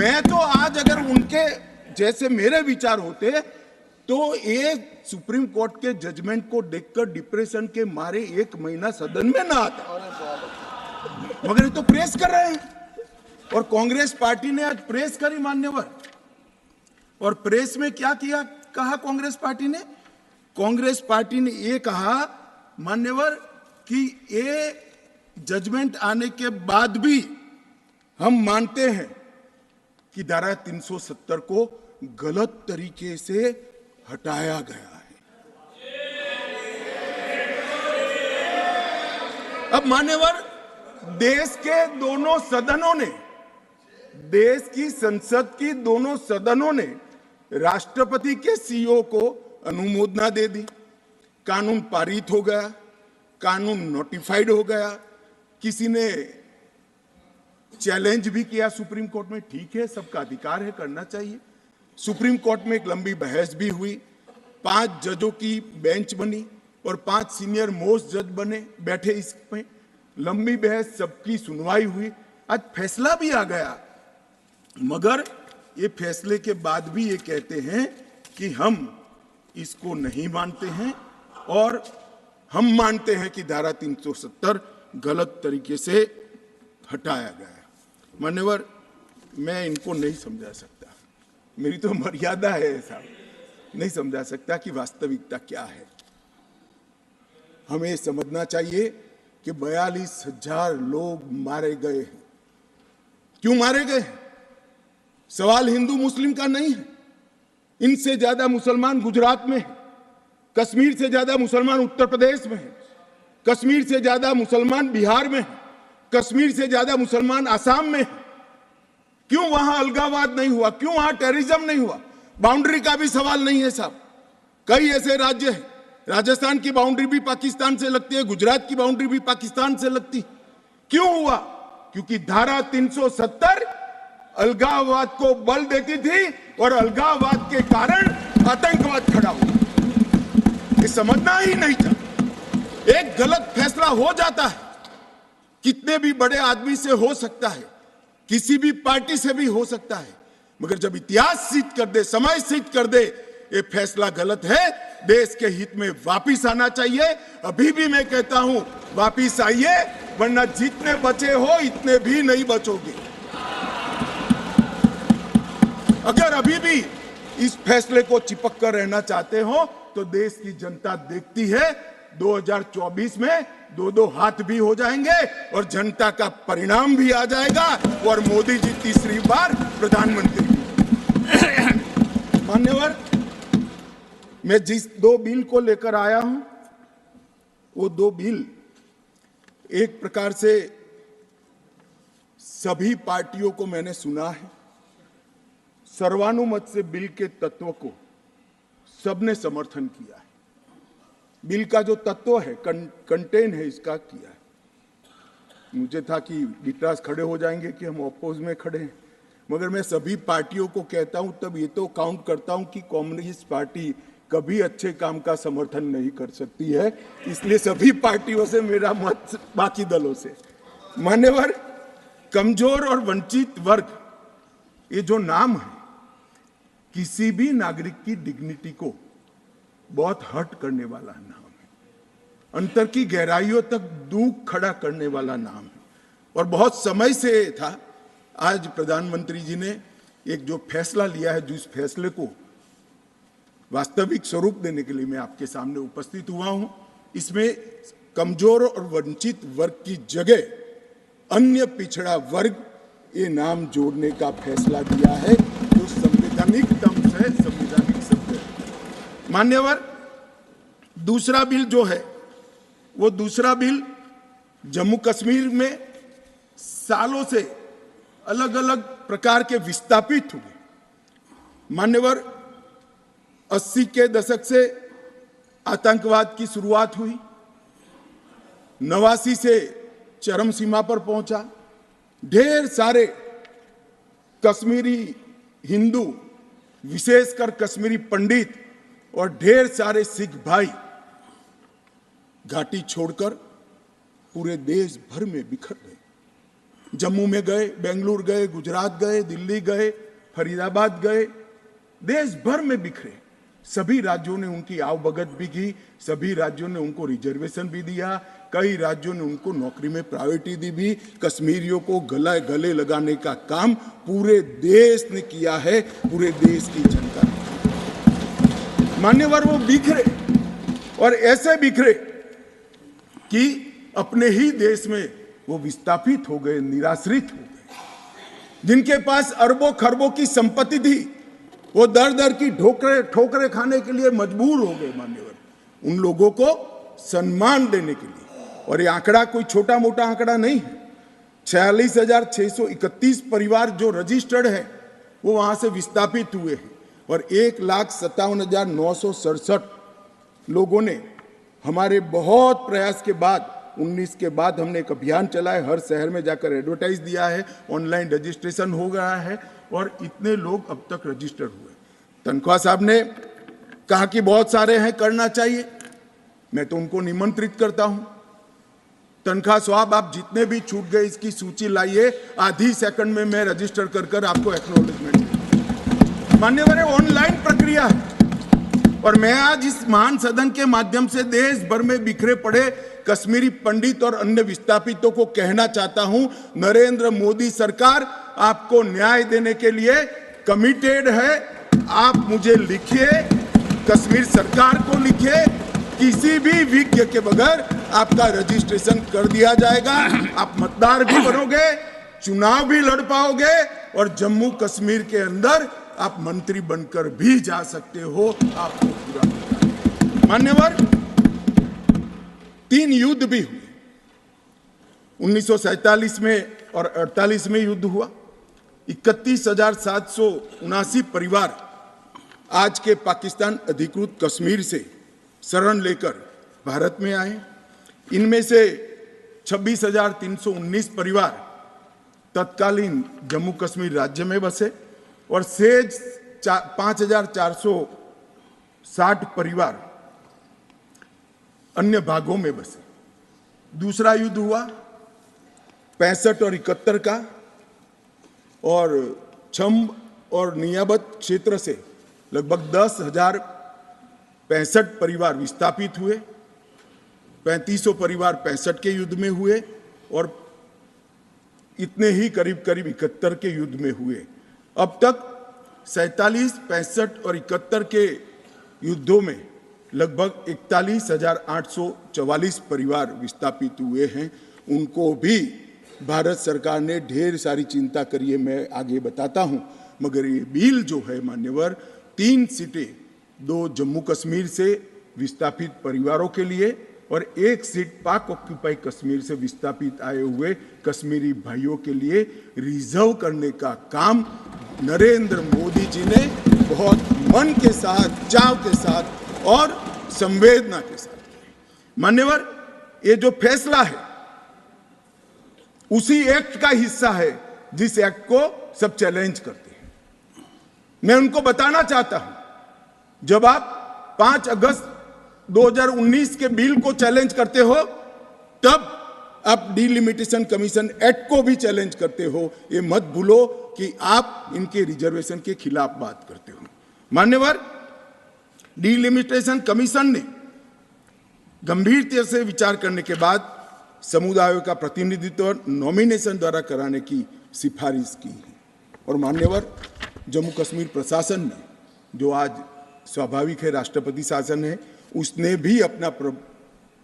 मैं तो आज अगर उनके जैसे मेरे विचार होते तो ये सुप्रीम कोर्ट के जजमेंट को देखकर डिप्रेशन के मारे 1 महीना सदन में ना आता, मगर ये तो प्रेस कर रहे हैं। और कांग्रेस पार्टी ने आज प्रेस करी मान्यवर, और प्रेस में क्या किया कहा कांग्रेस पार्टी ने? कांग्रेस पार्टी ने ये कहा मान्यवर कि ये जजमेंट आने के बाद भी हम मानते हैं कि धारा 370 को गलत तरीके से हटाया गया है। अब मान्यवर, देश के दोनों सदनों ने, देश की संसद की दोनों सदनों ने राष्ट्रपति के सीओ को अनुमोदना दे दी, कानून पारित हो गया, कानून नोटिफाइड हो गया, किसी ने चैलेंज भी किया सुप्रीम कोर्ट में, ठीक है, सबका अधिकार है, करना चाहिए। सुप्रीम कोर्ट में एक लंबी बहस भी हुई, 5 जजों की बेंच बनी और 5 सीनियर मोस्ट जज बने, बैठे इसमें, लंबी बहस, सबकी सुनवाई हुई, आज फैसला भी आ गया। मगर ये फैसले के बाद भी ये कहते हैं कि हम इसको नहीं मानते हैं और हम मानते हैं कि धारा 370 गलत तरीके से हटाया गया है। मान्यवर, मैं इनको नहीं समझा सकता, मेरी तो मर्यादा है साहब, नहीं समझा सकता कि वास्तविकता क्या है। हमें समझना चाहिए कि 42,000 लोग मारे गए हैं। क्यों मारे गए हैं? सवाल हिंदू मुस्लिम का नहीं है। इनसे ज्यादा मुसलमान गुजरात में है, कश्मीर से ज्यादा मुसलमान उत्तर प्रदेश में है, कश्मीर से ज्यादा मुसलमान बिहार में है, कश्मीर से ज्यादा मुसलमान आसाम में है। क्यों वहां अलगाववाद नहीं हुआ? क्यों वहां टेररिज्म नहीं हुआ? बाउंड्री का भी सवाल नहीं है साहब। कई ऐसे राज्य हैं, राजस्थान की बाउंड्री भी पाकिस्तान से लगती है, गुजरात की बाउंड्री भी पाकिस्तान से लगती। क्यों हुआ? क्योंकि धारा 370 अलगाववाद को बल देती थी और अलगाववाद के कारण आतंकवाद खड़ा हुआ। ये समझना ही नहीं था। एक गलत फैसला हो जाता है, कितने भी बड़े आदमी से हो सकता है, किसी भी पार्टी से भी हो सकता है, मगर जब इतिहास सिद्ध कर दे, समय सिद्ध कर दे ये फैसला गलत है, देश के हित में वापिस आना चाहिए। अभी भी मैं कहता हूं, वापिस आइए, वरना जितने बचे हो इतने भी नहीं बचोगे। अगर अभी भी इस फैसले को चिपक कर रहना चाहते हो तो देश की जनता देखती है, 2024 में 2-2 हाथ भी हो जाएंगे और जनता का परिणाम भी आ जाएगा और मोदी जी तीसरी बार प्रधानमंत्री। मान्यवर, मैं जिस 2 बिल को लेकर आया हूं, वो 2 बिल एक प्रकार से सभी पार्टियों को मैंने सुना है, सर्वानुमत से बिल के तत्व को सबने समर्थन किया है। बिल का जो तत्व है, कंटेन है, इसका किया है। मुझे था कि विटरास खड़े हो जाएंगे कि हम अपोज में खड़े हैं, मगर मैं सभी पार्टियों को कहता हूं, तब ये तो काउंट करता हूं कि कम्युनिस्ट पार्टी कभी अच्छे काम का समर्थन नहीं कर सकती है, इसलिए सभी पार्टियों से मेरा मत बाकी दलों से। मान्यवर, कमजोर और वंचित वर्ग, ये जो नाम है, किसी भी नागरिक की डिग्निटी को बहुत हर्ट करने वाला नाम है, अंतर की गहराइयों तक दुख खड़ा करने वाला नाम है और बहुत समय से था। आज प्रधानमंत्री जी ने एक जो फैसला लिया है, जिस फैसले को वास्तविक स्वरूप देने के लिए मैं आपके सामने उपस्थित हुआ हूं, इसमें कमजोर और वंचित वर्ग की जगह अन्य पिछड़ा वर्ग ये नाम जोड़ने का फैसला दिया है, जो संवैधानिक ढंग से संवैधानिक शब्द है। मान्यवर, दूसरा बिल जो है, वो दूसरा बिल जम्मू कश्मीर में सालों से अलग अलग प्रकार के विस्थापित हुए। मान्यवर, 80 के दशक से आतंकवाद की शुरुआत हुई, 89 से चरम सीमा पर पहुंचा। ढेर सारे कश्मीरी हिंदू, विशेषकर कश्मीरी पंडित और ढेर सारे सिख भाई घाटी छोड़कर पूरे देश भर में बिखर गए। जम्मू में गए, बेंगलुरु गए, गुजरात गए, दिल्ली गए, फरीदाबाद गए, देश भर में बिखरे। सभी राज्यों ने उनकी आवभगत भी की, सभी राज्यों ने उनको रिजर्वेशन भी दिया, कई राज्यों ने उनको नौकरी में प्रायोरिटी दी भी। कश्मीरियों को गले लगाने का काम पूरे देश ने किया है, पूरे देश की जनता ने। मान्यवर, वो बिखरे और ऐसे बिखरे कि अपने ही देश में वो विस्थापित हो गए, निराश्रित हो गए। जिनके पास अरबों खरबों की संपत्ति थी, वो दर दर की ठोकरे खाने के लिए मजबूर हो गए। मान्यवर, उन लोगों को सम्मान देने के लिए, और ये आंकड़ा कोई छोटा मोटा आंकड़ा नहीं है, 46,631 परिवार जो रजिस्टर्ड है वो वहां से विस्थापित हुए हैं, और 1,57,967 लोगों ने हमारे बहुत प्रयास के बाद 19 के बाद हमने एक अभियान चलाया, हर शहर में जाकर एडवर्टाइज दिया है, ऑनलाइन रजिस्ट्रेशन हो गया है और इतने लोग अब तक रजिस्टर हुए। तनख्वाह साहब ने कहा कि बहुत सारे हैं, करना चाहिए। मैं तो उनको निमंत्रित करता हूं, तनख्वाह साहब आप जितने भी छूट गए इसकी सूची लाइए, आधी सेकंड में मैं रजिस्टर कर आपको एक्नॉलेजमेंट। मान्यवर, ऑनलाइन प्रक्रिया है और मैं आज इस महान सदन के माध्यम से देश भर में बिखरे पड़े कश्मीरी पंडित और अन्य विस्थापितों को कहना चाहता हूं, नरेंद्र मोदी सरकार आपको न्याय देने के लिए कमिटेड है। आप मुझे लिखिए, कश्मीर सरकार को लिखिए, किसी भी विज्ञ के बगैर आपका रजिस्ट्रेशन कर दिया जाएगा। आप मतदार भी बनोगे, चुनाव भी लड़ पाओगे और जम्मू कश्मीर के अंदर आप मंत्री बनकर भी जा सकते हो। आपको पूरा मान्यवर, 3 युद्ध भी हुए, 1947 में और 48 में युद्ध हुआ। 31,779 परिवार आज के पाकिस्तान अधिकृत कश्मीर से शरण लेकर भारत में आए। इनमें से 26,319 परिवार तत्कालीन जम्मू कश्मीर राज्य में बसे और शेष 5,460 परिवार अन्य भागों में बसे। दूसरा युद्ध हुआ 65 और 71 का, और छम्ब और नियाबत क्षेत्र से लगभग 10,065 परिवार विस्थापित हुए। 3500 परिवार 65 के युद्ध में हुए और इतने ही करीब 71 के युद्ध में हुए। अब तक 47, 65 और 71 के युद्धों में लगभग 41,844 परिवार विस्थापित हुए हैं। उनको भी भारत सरकार ने ढेर सारी चिंता करी है, मैं आगे बताता हूं। मगर ये बिल जो है मान्यवर, 3 सीटें, 2 जम्मू कश्मीर से विस्थापित परिवारों के लिए और 1 सीट पाक ऑक्यूपाई कश्मीर से विस्थापित आए हुए कश्मीरी भाइयों के लिए रिजर्व करने का काम नरेंद्र मोदी जी ने बहुत मन के साथ, चाव के साथ और संवेदना के साथ किया। मान्यवर, ये जो फैसला है उसी एक्ट का हिस्सा है जिस एक्ट को सब चैलेंज करते हैं। मैं उनको बताना चाहता हूं, जब आप 5 अगस्त 2019 के बिल को चैलेंज करते हो, तब आप डिलिमिटेशन कमीशन एक्ट को भी चैलेंज करते हो। ये मत भूलो कि आप इनके रिजर्वेशन के खिलाफ बात करते हो। मान्यवर, डिलिमिटेशन कमीशन ने गंभीरता से विचार करने के बाद समुदायों का प्रतिनिधित्व नॉमिनेशन द्वारा कराने की सिफारिश की है। और मान्यवर, जम्मू कश्मीर प्रशासन ने, जो आज स्वाभाविक है राष्ट्रपति शासन है, उसने भी अपना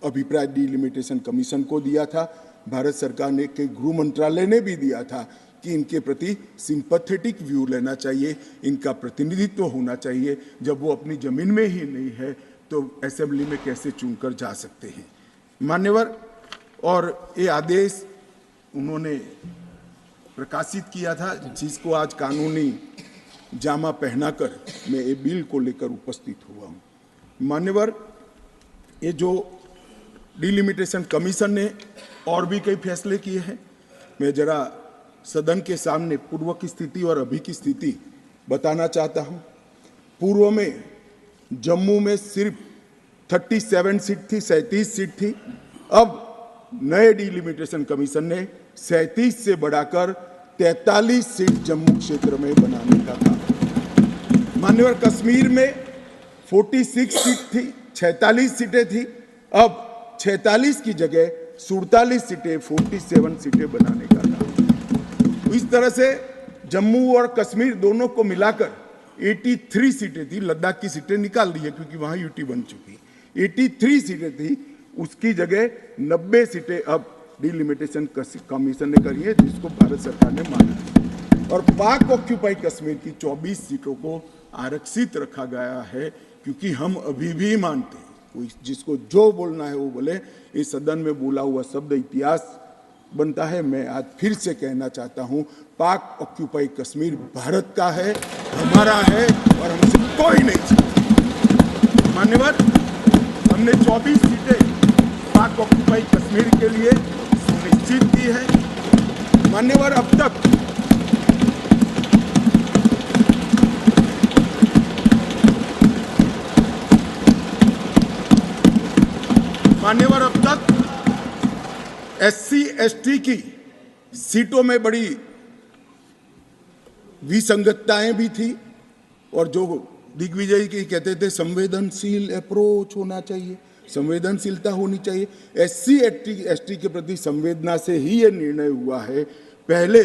अभिप्राय डिलिमिटेशन कमीशन को दिया था। भारत सरकार ने के गृह मंत्रालय ने भी दिया था कि इनके प्रति सिंपैथेटिक व्यू लेना चाहिए, इनका प्रतिनिधित्व होना चाहिए। जब वो अपनी जमीन में ही नहीं है तो असेंबली में कैसे चुनकर जा सकते हैं। मान्यवर, और ये आदेश उन्होंने प्रकाशित किया था, जिसको आज कानूनी जामा पहनाकर मैं ये बिल को लेकर उपस्थित हुआ हूँ। मान्यवर, ये जो डिलिमिटेशन कमीशन ने और भी कई फैसले किए हैं, मैं जरा सदन के सामने पूर्व की स्थिति और अभी की स्थिति बताना चाहता हूँ। पूर्व में जम्मू में सिर्फ 37 सीट थी, 37 सीट थी। अब नए डिलिमिटेशन कमीशन ने 37 से बढ़ाकर 43 सीट जम्मू क्षेत्र में बनाने का था। मान्यवर कश्मीर में 46 सीट थी, 46 सीटें थी, अब 46 की जगह 47 सीटें, 47 सीटें बनाने का था। इस तरह से जम्मू और कश्मीर दोनों को मिलाकर 83 सीटें थी। लद्दाख की सीटें निकाल दी है क्योंकि वहां यूटी बन चुकी। 83 सीटें थी, उसकी जगह 90 सीटें अब डिलिमिटेशन कमीशन ने करी है, जिसको भारत सरकार ने माना। और पाक ऑक्यूपाई कश्मीर की 24 सीटों को आरक्षित रखा गया है, क्योंकि हम अभी भी मानते हैं, कोई जिसको जो बोलना है वो बोले। इस सदन में बोला हुआ शब्द इतिहास बनता है। मैं आज फिर से कहना चाहता हूं, पाक ऑक्यूपाई कश्मीर भारत का है, हमारा है, और हमसे कोई नहीं छीन। मान्यवर, हमने 24 सीटें पाक ऑक्यूपाई कश्मीर के लिए सुनिश्चित की है। मान्यवर, अब तक SC ST की सीटों में बड़ी विसंगतताएं भी थी, और जो दिग्विजय की कहते थे संवेदनशील अप्रोच होना चाहिए, संवेदनशीलता होनी चाहिए। SC ST के प्रति संवेदना से ही ये निर्णय हुआ है। पहले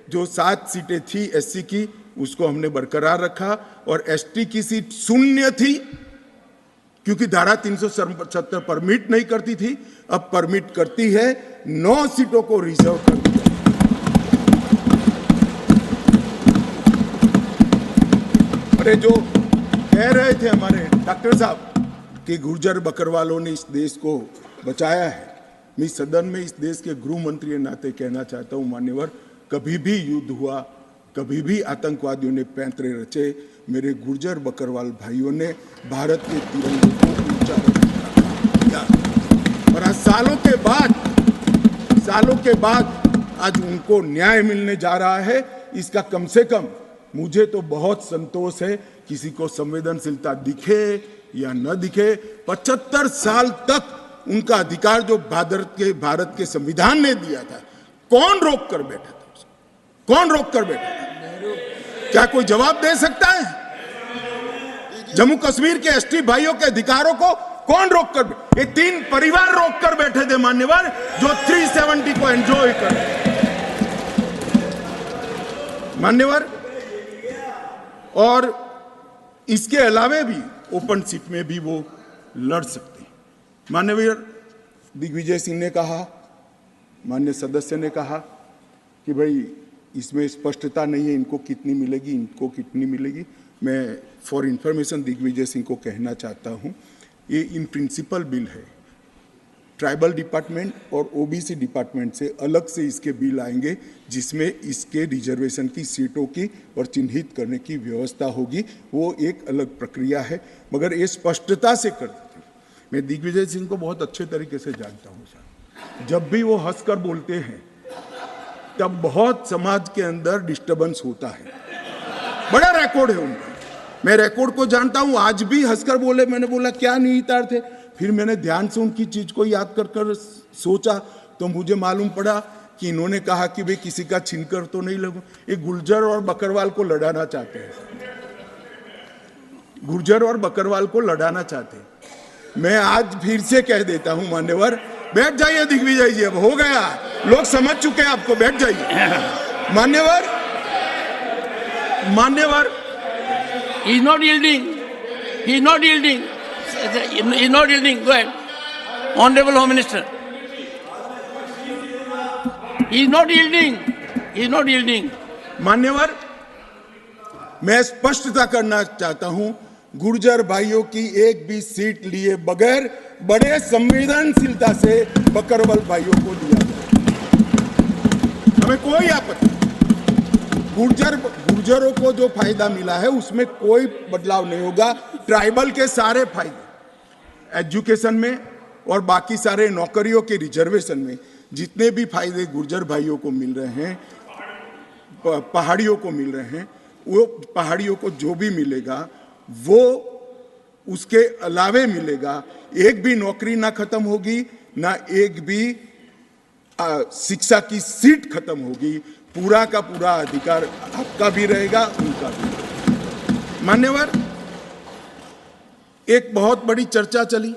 जो 7 सीटें थी SC की, उसको हमने बरकरार रखा, और ST की सीट 0 थी, क्योंकि धारा 377 परमिट नहीं करती थी, अब परमिट करती है। 9 सीटों को रिजर्व कर दिया। अरे जो कह रहे थे हमारे डॉक्टर साहब कि गुर्जर बकरवालों ने इस देश को बचाया है, मैं सदन में इस देश के गृह मंत्री के नाते कहना चाहता हूं, मान्यवर, कभी भी युद्ध हुआ, कभी भी आतंकवादियों ने पैंतरे रचे, मेरे गुर्जर बकरवाल भाइयों ने भारत के तिरंगे को ऊंचा रखा। और आज सालों के बाद आज उनको न्याय मिलने जा रहा है। इसका कम से कम मुझे तो बहुत संतोष है। किसी को संवेदनशीलता दिखे या न दिखे, 75 साल तक उनका अधिकार जो भारत के संविधान ने दिया था, कौन रोक कर बैठा था उसको? कौन रोक कर बैठा था? क्या कोई जवाब दे सकता है? जम्मू कश्मीर के ST भाइयों के अधिकारों को कौन रोक कर? ये 3 परिवार रोक कर बैठे थे मान्यवर, जो 370 को एंजॉय कर मान्यवर। और इसके अलावे भी ओपन सीट में भी वो लड़ सकते हैं। माननीय दिग्विजय सिंह ने कहा, माननीय सदस्य ने कहा कि भाई इसमें स्पष्टता नहीं है, इनको कितनी मिलेगी, इनको कितनी मिलेगी। मैं फॉर इंफॉर्मेशन दिग्विजय सिंह को कहना चाहता हूं, ये इन प्रिंसिपल बिल है। ट्राइबल डिपार्टमेंट और OBC डिपार्टमेंट से अलग से इसके बिल आएंगे, जिसमें इसके रिजर्वेशन की सीटों की और चिन्हित करने की व्यवस्था होगी। वो एक अलग प्रक्रिया है, मगर ये स्पष्टता से कर देते हैं। मैं दिग्विजय सिंह को बहुत अच्छे तरीके से जानता हूँ साहब। जब भी वो हंसकर बोलते हैं तब बहुत समाज के अंदर डिस्टर्बेंस होता है। बड़ा रिकॉर्ड है उनका, मैं रिकॉर्ड को जानता हूं। आज भी हंसकर बोले, मैंने बोला क्या निहितार्थ थे, फिर मैंने ध्यान से उनकी चीज को याद कर सोचा, तो मुझे मालूम पड़ा कि इन्होंने कहा कि भाई किसी का छीनकर तो नहीं लगू। ये गुर्जर और बकरवाल को लड़ाना चाहते हैं, गुर्जर और बकरवाल को लड़ाना चाहते हैं। मैं आज फिर से कह देता हूं मान्यवर, बैठ जाइए दिग्विजय जी, अब हो गया, लोग समझ चुके हैं आपको, बैठ जाइए। मान्यवर He is not yielding. He is not yielding. He is not yielding. Go ahead. Honorable Home Minister. He is not yielding. He is not yielding. मान्यवर, मैं स्पष्टता करना चाहता हूं, गुर्जर भाइयों की एक भी सीट लिए बगैर बड़े संवेदनशीलता से बकरवाल भाइयों को दिया जाए, हमें कोई आपत्ति। गुर्जरों को जो फायदा मिला है उसमें कोई बदलाव नहीं होगा। ट्राइबल के सारे फायदे एजुकेशन में और बाकी सारे नौकरियों के रिजर्वेशन में जितने भी फायदे गुर्जर भाइयों को मिल रहे हैं, पहाड़ियों को मिल रहे हैं, वो पहाड़ियों को जो भी मिलेगा वो उसके अलावे मिलेगा। एक भी नौकरी ना खत्म होगी, ना एक भी शिक्षा की सीट खत्म होगी, पूरा का पूरा अधिकार आपका भी रहेगा, उनका भी रहेगा। मान्यवर, एक बहुत बड़ी चर्चा चली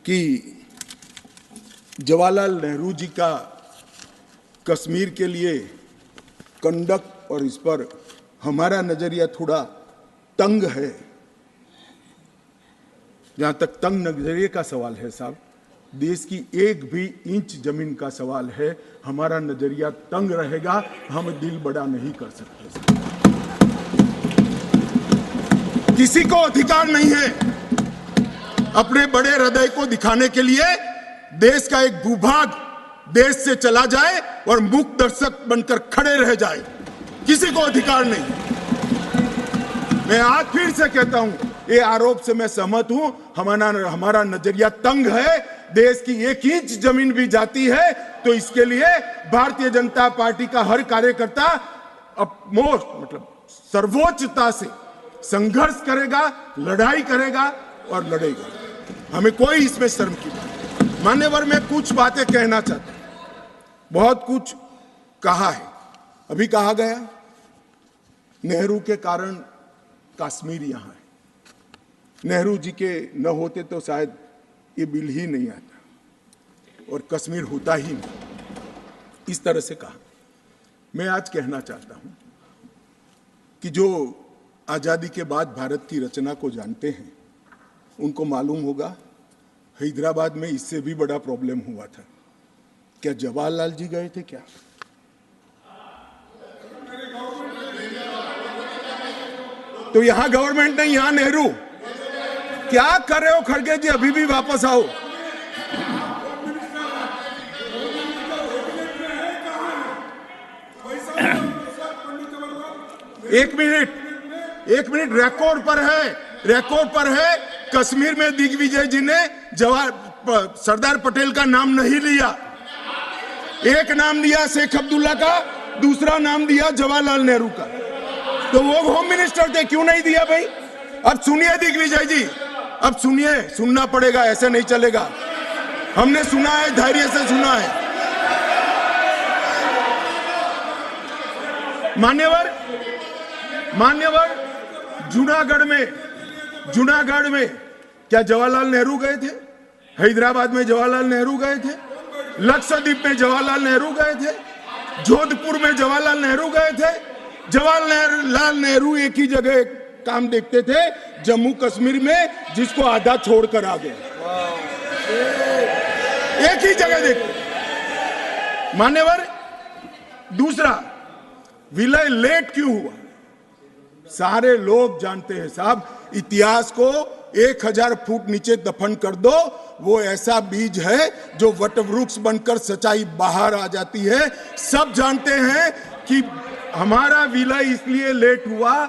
कि जवाहरलाल नेहरू जी का कश्मीर के लिए कंडक्ट और इस पर हमारा नजरिया थोड़ा तंग है। जहां तक तंग नजरिए का सवाल है साहब, देश की एक भी इंच जमीन का सवाल है, हमारा नजरिया तंग रहेगा, हम दिल बड़ा नहीं कर सकते। किसी को अधिकार नहीं है अपने बड़े हृदय को दिखाने के लिए देश का एक भूभाग देश से चला जाए और मूक दर्शक बनकर खड़े रह जाए, किसी को अधिकार नहीं। मैं आज फिर से कहता हूं, ये आरोप से मैं सहमत हूं, हमारा नजरिया तंग है। देश की एक इंच जमीन भी जाती है तो इसके लिए भारतीय जनता पार्टी का हर कार्यकर्ता सर्वोच्चता से संघर्ष करेगा, लड़ाई करेगा और लड़ेगा। हमें कोई इसमें शर्म की बात नहीं। मान्यवर, मैं कुछ बातें कहना चाहता हूं। बहुत कुछ कहा है, अभी कहा गया नेहरू के कारण कश्मीर यहां है, नेहरू जी के न होते तो शायद ये बिल ही नहीं आता और कश्मीर होता ही नहीं, इस तरह से कहा। मैं आज कहना चाहता हूं कि जो आजादी के बाद भारत की रचना को जानते हैं उनको मालूम होगा हैदराबाद में इससे भी बड़ा प्रॉब्लम हुआ था। क्या जवाहरलाल जी गए थे क्या? तो यहां गवर्नमेंट नहीं, यहां नेहरू। क्या कर रहे हो खड़गे जी? अभी भी वापस आओ। एक मिनट, रिकॉर्ड पर है कश्मीर में दिग्विजय जी ने सरदार पटेल का नाम नहीं लिया। एक नाम दिया शेख अब्दुल्ला का, दूसरा नाम दिया जवाहरलाल नेहरू का। तो वो होम मिनिस्टर थे, क्यों नहीं दिया भाई? अब सुनिए दिग्विजय जी, अब सुनिए, सुनना पड़ेगा, ऐसे नहीं चलेगा। हमने सुना है, धैर्य से सुना है। मान्यवर, जूनागढ़ में क्या जवाहरलाल नेहरू गए थे? हैदराबाद में जवाहरलाल नेहरू गए थे, लक्षद्वीप में जवाहरलाल नेहरू गए थे, जोधपुर में जवाहरलाल नेहरू गए थे। जवाहरलाल नेहरू एक ही जगह काम देखते थे, जम्मू कश्मीर में, जिसको आधा छोड़कर आ गए। एक ही जगह देखते। मान्यवर, दूसरा, विलय लेट क्यों हुआ? सारे लोग जानते हैं साहब, इतिहास को 1000 फुट नीचे दफन कर दो, वो ऐसा बीज है जो वटवृक्ष बनकर सच्चाई बाहर आ जाती है। सब जानते हैं कि हमारा विलय इसलिए लेट हुआ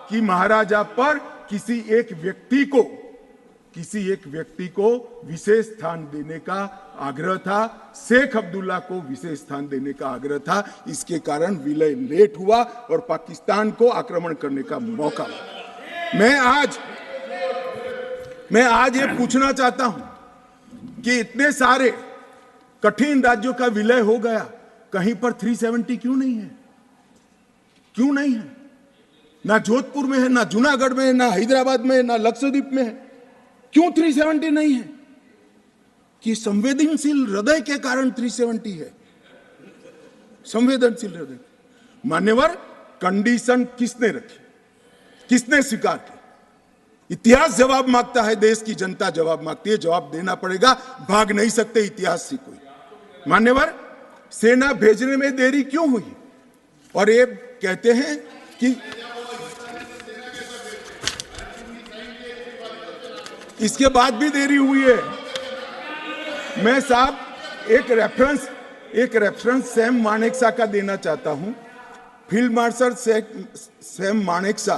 कि महाराजा पर किसी एक व्यक्ति को विशेष स्थान देने का आग्रह था, शेख अब्दुल्ला को विशेष स्थान देने का आग्रह था। इसके कारण विलय लेट हुआ और पाकिस्तान को आक्रमण करने का मौका मिला। मैं आज ये पूछना चाहता हूं कि इतने सारे कठिन राज्यों का विलय हो गया, कहीं पर 370 क्यों नहीं है? क्यों नहीं है? ना जोधपुर में है, ना जूनागढ़ में है, ना हैदराबाद में है, ना लक्षद्वीप में है। क्यों 370 नहीं है? कि संवेदनशील हृदय के कारण 370 है। संवेदनशील हृदय। मान्यवर, कंडीशन किसने रखी, किसने स्वीकार की? इतिहास जवाब मांगता है, देश की जनता जवाब मांगती है, जवाब देना पड़ेगा, भाग नहीं सकते इतिहास से कोई। मान्यवर, सेना भेजने में देरी क्यों हुई? और ये कहते हैं कि इसके बाद भी देरी हुई है। मैं साहब एक रेफरेंस सैम मानेकशॉ का देना चाहता हूं। फील्ड मार्शल सैम मानेकशॉ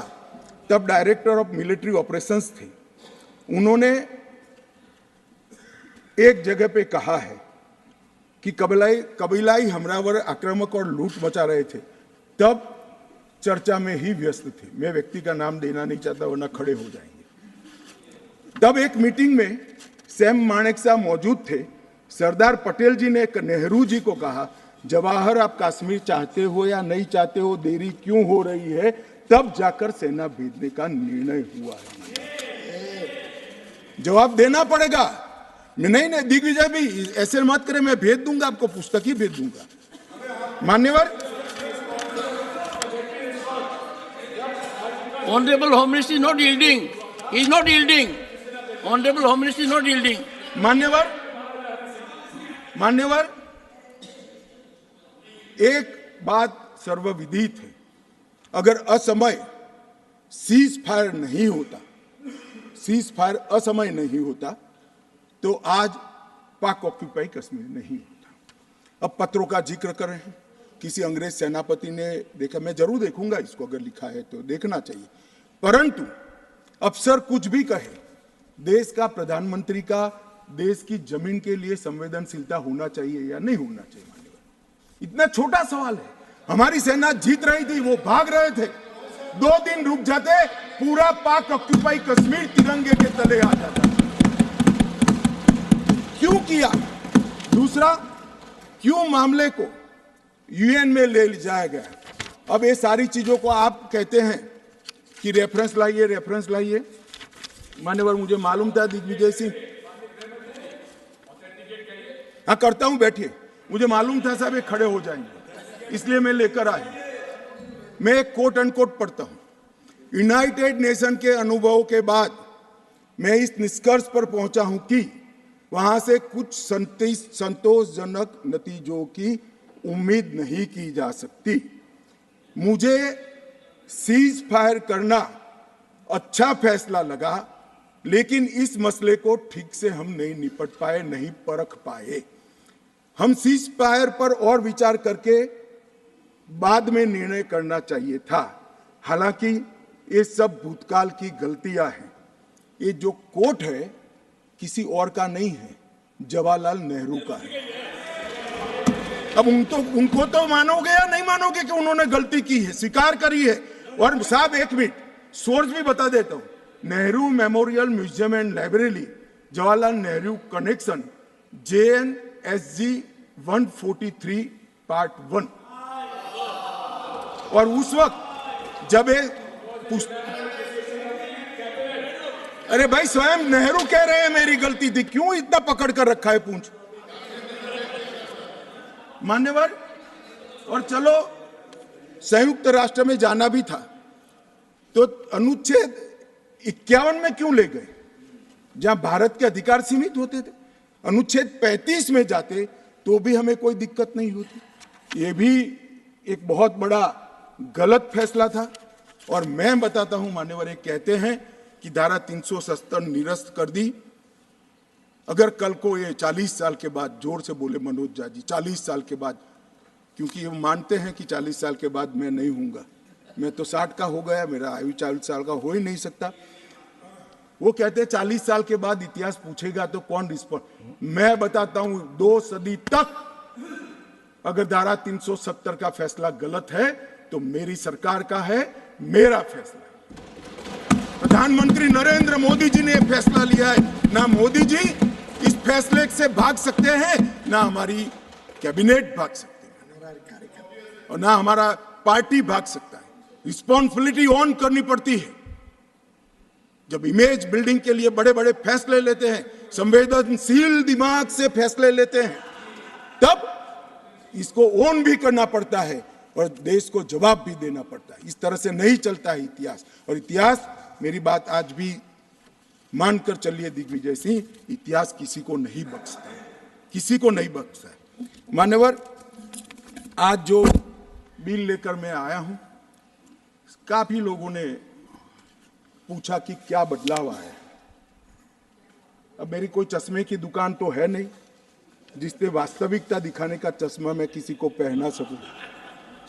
तब डायरेक्टर ऑफ मिलिट्री ऑपरेशंस थे। उन्होंने एक जगह पे कहा है कि कबीलाई हमलावर आक्रामक और लूट मचा रहे थे, तब चर्चा में ही व्यस्त थे। मैं व्यक्ति का नाम देना नहीं चाहता वरना खड़े हो जाएंगे। तब एक मीटिंग में सैम मानेकशॉ मौजूद थे। सरदार पटेल जी ने नेहरू जी को कहा, जवाहर आप कश्मीर चाहते हो या नहीं चाहते हो, देरी क्यों हो रही है, तब जाकर सेना भेजने का निर्णय हुआ है। जवाब देना पड़ेगा। नहीं दिग्विजय भी ऐसे मत करे, मैं भेज दूंगा आपको, पुस्तक ही भेज दूंगा। मान्यवर, Honorable Home Minister is not yielding. He is not yielding. Honorable Home Minister is not yielding. मान्यवर, एक बात सर्वविदित है, अगर असमय सीज फायर नहीं होता तो आज पाक ऑक्यूपाई कश्मीर नहीं होता। अब पत्रों का जिक्र कर रहे हैं, किसी अंग्रेज सेनापति ने देखा, मैं जरूर देखूंगा इसको, अगर लिखा है तो देखना चाहिए, परंतु अफसर कुछ भी कहे, देश का प्रधानमंत्री का देश की जमीन के लिए संवेदनशीलता होना चाहिए या नहीं होना चाहिए? इतना छोटा सवाल है। हमारी सेना जीत रही थी, वो भाग रहे थे, 2 दिन रुक जाते, पूरा पाक ऑक्यूपाई कश्मीर तिरंगे के तले आ जाता। क्यों किया? दूसरा, क्यों मामले को यूएन में ले जाया गया? अब ये सारी चीजों को आप कहते हैं कि रेफरेंस लाइए। मान्यवर, मुझे मालूम था दिग्विजय सिंह, हाँ करता हूं, बैठिए, मुझे मालूम था साहब ये खड़े हो जाएंगे, इसलिए मैं लेकर आया। मैं एक कोट अनकोट पढ़ता हूं। यूनाइटेड नेशन के अनुभव के बाद मैं इस निष्कर्ष पर पहुंचा हूं कि वहां से कुछ संतोषजनक नतीजों की उम्मीद नहीं की जा सकती। मुझे सीज फायर करना अच्छा फैसला लगा, लेकिन इस मसले को ठीक से हम नहीं निपट पाए, नहीं परख पाए। हम सीज फायर पर और विचार करके बाद में निर्णय करना चाहिए था। हालांकि ये सब भूतकाल की गलतियां हैं। ये जो कोट है किसी और का नहीं है, जवाहरलाल नेहरू का है। अब उनको तो मानोगे या नहीं मानोगे कि उन्होंने गलती की है, स्वीकार करी है। और साहब एक मिनट, सोर्स भी बता देता हूं, Nehru memorial museum and library, Jawaharlal Nehru connection, JNSG 143 part 1। और उस वक्त जब अरे भाई, स्वयं नेहरू कह रहे हैं मेरी गलती थी, क्यों इतना पकड़ कर रखा है पूंछ? मान्यवर, और चलो संयुक्त राष्ट्र में जाना भी था तो अनुच्छेद 51 में क्यों ले गए, जहां भारत के अधिकार सीमित होते थे? अनुच्छेद 35 में जाते तो भी हमें कोई दिक्कत नहीं होती। ये भी एक बहुत बड़ा गलत फैसला था। और मैं बताता हूं मान्यवर, एक कहते हैं कि धारा 370 निरस्त कर दी। अगर कल को ये 40 साल के बाद, जोर से बोले मनोज झा जी, 40 साल के बाद, क्योंकि ये मानते हैं कि 40 साल के बाद मैं नहीं हूंगा, मैं तो 60 का हो गया, मेरा आयु 40 साल का हो ही नहीं सकता। वो कहते हैं 40 साल के बाद इतिहास पूछेगा तो कौन रिस्पॉन्ड? मैं बताता हूं, 2 सदी तक अगर धारा 370 का फैसला गलत है तो मेरी सरकार का है, मेरा फैसला। प्रधानमंत्री नरेंद्र मोदी जी ने फैसला लिया है। ना मोदी जी इस फैसले से भाग सकते हैं, ना हमारी कैबिनेट भाग सकते हैं, और ना हमारा पार्टी भाग सकता है। रिस्पॉन्सिबिलिटी ऑन करनी पड़ती है। जब इमेज बिल्डिंग के लिए बड़े बड़े फैसले लेते हैं, संवेदनशील दिमाग से फैसले लेते हैं, तब इसको ऑन भी करना पड़ता है और देश को जवाब भी देना पड़ता है। इस तरह से नहीं चलता है इतिहास। और इतिहास, मेरी बात आज भी मानकर चलिए दिग्विजय सिंह, इतिहास किसी को नहीं बख्शता है, किसी को नहीं बख्शता है। मान्यवर, आज जो बिल लेकर मैं आया हूं, काफी लोगों ने पूछा कि क्या बदलाव आया। अब मेरी कोई चश्मे की दुकान तो है नहीं जिससे वास्तविकता दिखाने का चश्मा मैं किसी को पहना सकूं।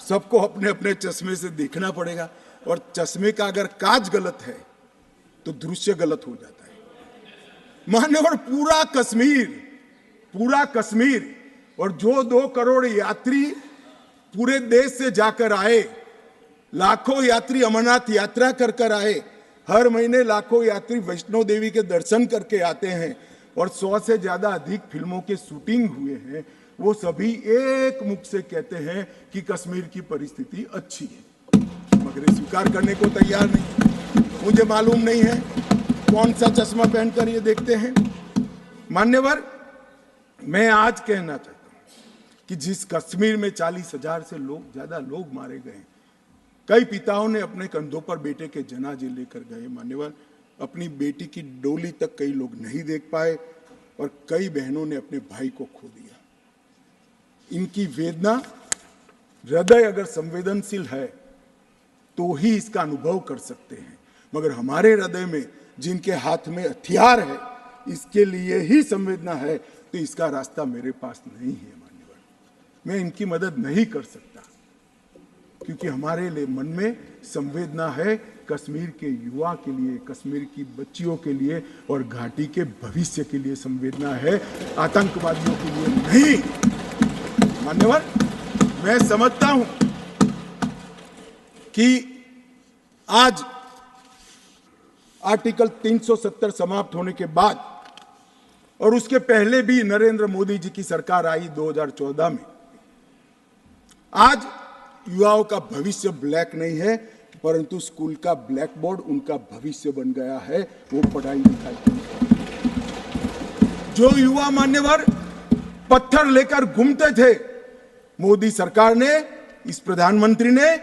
सबको अपने अपने चश्मे से देखना पड़ेगा, और चश्मे का अगर कांच गलत है तो दृश्य गलत हो जाता है। मान्यवर, पूरा कश्मीर और जो 2 करोड़ यात्री पूरे देश से जाकर आए, लाखों यात्री अमरनाथ यात्रा कर आए, हर महीने लाखों यात्री वैष्णो देवी के दर्शन करके आते हैं, और 100 से ज्यादा अधिक फिल्मों के शूटिंग हुए हैं, वो सभी एक मुख से कहते हैं कि कश्मीर की परिस्थिति अच्छी है, मगर ये स्वीकार करने को तैयार नहीं। मुझे मालूम नहीं है कौन सा चश्मा पहनकर ये देखते हैं। मान्यवर, मैं आज कहना चाहता हूं कि जिस कश्मीर में 40,000 से ज्यादा लोग मारे गए, कई पिताओं ने अपने कंधों पर बेटे के जनाजे लेकर गए। मान्यवर, अपनी बेटी की डोली तक कई लोग नहीं देख पाए और कई बहनों ने अपने भाई को खो दिया। इनकी वेदना, हृदय अगर संवेदनशील है तो ही इसका अनुभव कर सकते हैं, मगर हमारे हृदय में जिनके हाथ में हथियार है, इसके लिए ही संवेदना है, तो इसका रास्ता मेरे पास नहीं है। मान्यवर, मैं इनकी मदद नहीं कर सकता, क्योंकि हमारे लिए मन में संवेदना है कश्मीर के युवा के लिए, कश्मीर की बच्चियों के लिए और घाटी के भविष्य के लिए संवेदना है, आतंकवादियों के लिए नहीं। मान्यवर, मैं समझता हूं कि आज आर्टिकल 370 समाप्त होने के बाद और उसके पहले भी नरेंद्र मोदी जी की सरकार आई 2014 में, आज युवाओं का भविष्य ब्लैक नहीं है, परंतु स्कूल का ब्लैक बोर्ड उनका भविष्य बन गया है, वो पढ़ाई लिखाई। जो युवा मान्यवर पत्थर लेकर घूमते थे, मोदी सरकार ने, इस प्रधानमंत्री ने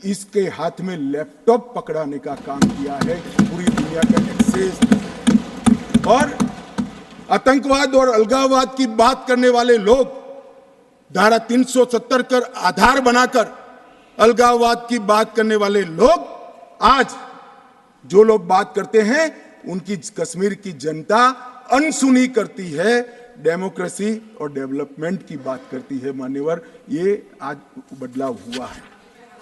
इसके हाथ में लैपटॉप पकड़ाने का काम किया है। पूरी दुनिया का एक्सेस और आतंकवाद और अलगाववाद की बात करने वाले लोग धारा 370 कर आधार बनाकर अलगाववाद की बात करने वाले लोग, आज जो लोग बात करते हैं उनकी कश्मीर की जनता अनसुनी करती है, डेमोक्रेसी और डेवलपमेंट की बात करती है। मान्यवर, ये आज बदलाव हुआ है।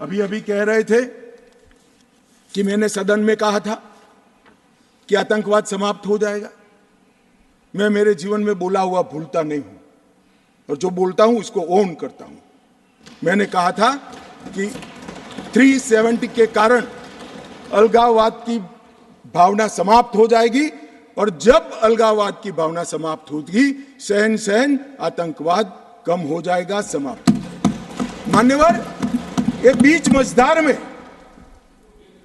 अभी कह रहे थे कि मैंने सदन में कहा था कि आतंकवाद समाप्त हो जाएगा। मैं मेरे जीवन में बोला हुआ भूलता नहीं हूं और जो बोलता हूं उसको ओन करता हूं। मैंने कहा था कि 370 के कारण अलगाववाद की भावना समाप्त हो जाएगी और जब अलगाववाद की भावना समाप्त होगी, सहन आतंकवाद कम हो जाएगा, समाप्त हो जाएगा। मान्यवर, ये बीच मझधार में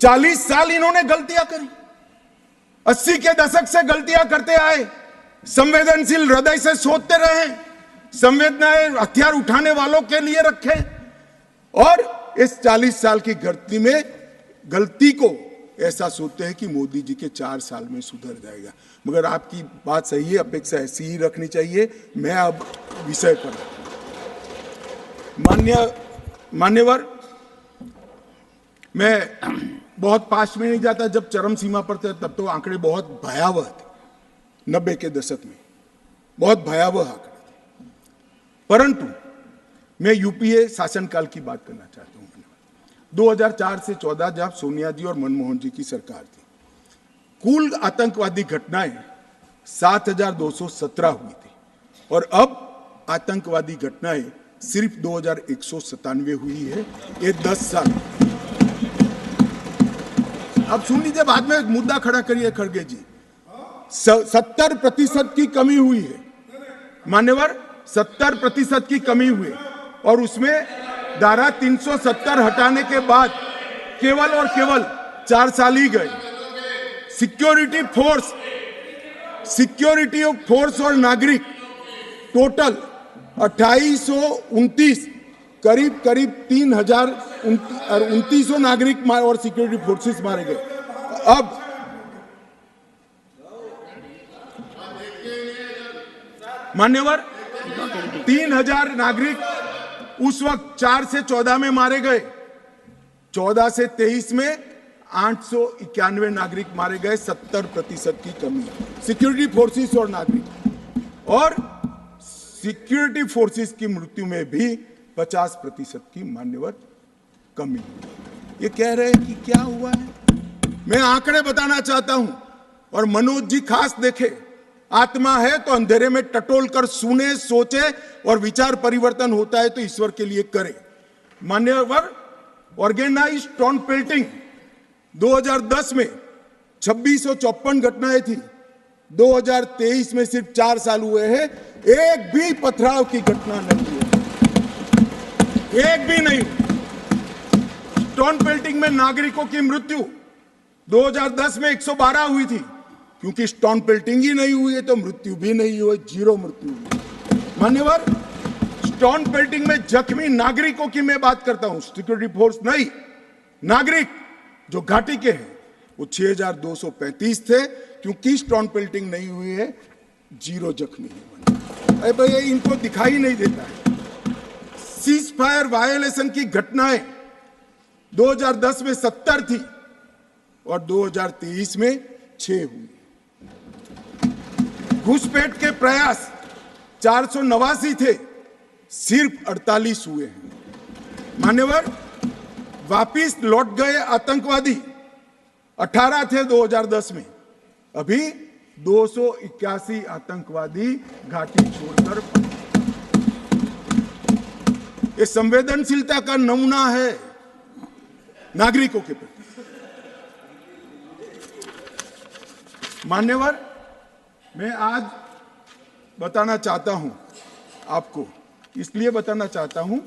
40 साल इन्होंने गलतियां करी, 80 के दशक से गलतियां करते आए, संवेदनशील हृदय से सोचते रहे, संवेदनाएं हथियार उठाने वालों के लिए रखे और इस 40 साल की गलती को ऐसा सोचते हैं कि मोदी जी के 4 साल में सुधर जाएगा। मगर आपकी बात सही है, अपेक्षा ऐसी ही रखनी चाहिए। मैं अब विषय पर मान्यवर, मैं बहुत पास में नहीं जाता। जब चरम सीमा पर थे तब तो आंकड़े बहुत भयावह थे, 90 के दशक में बहुत भयावह आंकड़े थे, परंतु मैं यूपीए शासनकाल की बात करना चाहता हूं। 2004 से 14 जब सोनिया जी और मनमोहन जी की सरकार थी, कुल आतंकवादी घटनाएं 7,217 हुई थी और अब आतंकवादी घटनाएं सिर्फ 2,197 हुई है। ये 10 साल। अब सुन लीजिए, बाद में मुद्दा खड़ा करिए खड़गे जी। 70% की कमी हुई है मान्यवर, 70% की कमी हुई और उसमें धारा 370 हटाने के बाद केवल और केवल 4 साल ही गए। सिक्योरिटी फोर्स और नागरिक टोटल 2829, करीब 3,2900 नागरिक और सिक्योरिटी फोर्सेस मारे गए। अब मान्यवर 3,000 नागरिक उस वक्त 4 से 14 में मारे गए, 14 से 23 में 891 नागरिक मारे गए। 70% की कमी सिक्योरिटी फोर्सेस और नागरिक, और सिक्योरिटी फोर्सेस की मृत्यु में भी 50% की मान्यवर कमी। ये कह रहे हैं कि क्या हुआ है। मैं आंकड़े बताना चाहता हूं और मनोज जी खास देखे। आत्मा है तो अंधेरे में टटोल कर सुने, सोचे और विचार परिवर्तन होता है तो ईश्वर के लिए करे। मान्यवर, ऑर्गेनाइज्ड टाउन पेल्टिंग 2010 में 2654 घटनाएं थी, 2023 में सिर्फ 4 साल हुए हैं, एक भी पथराव की घटना नहीं हुई, एक भी नहीं। स्टोन पेल्टिंग में नागरिकों की मृत्यु 2010 में 112 हुई थी, क्योंकि स्टोन पेल्टिंग ही नहीं हुई है तो मृत्यु भी नहीं हुई, 0 मृत्यु हुई। मान्यवर, स्टोन पेल्टिंग में जख्मी नागरिकों की मैं बात करता हूं, सिक्योरिटी फोर्स नहीं, नागरिक जो घाटी के हैं वो 6235 थे, क्योंकि स्टोन पेल्टिंग नहीं हुई है, 0 जख्मी है। अरे भैया, इनको दिखाई नहीं देता है। सीज फायर वायोलेशन की घटनाएं 2010 में 70 थी और 2023 में 6 हुई। घुसपैठ के प्रयास 489 थे, सिर्फ 48 हुए हैं। मान्यवर, वापिस लौट गए आतंकवादी 18 थे 2010 में, अभी 281 आतंकवादी घाटी छोड़कर। ये संवेदनशीलता का नमूना है नागरिकों के प्रति। मान्यवर, मैं आज बताना चाहता हूं आपको, इसलिए बताना चाहता हूं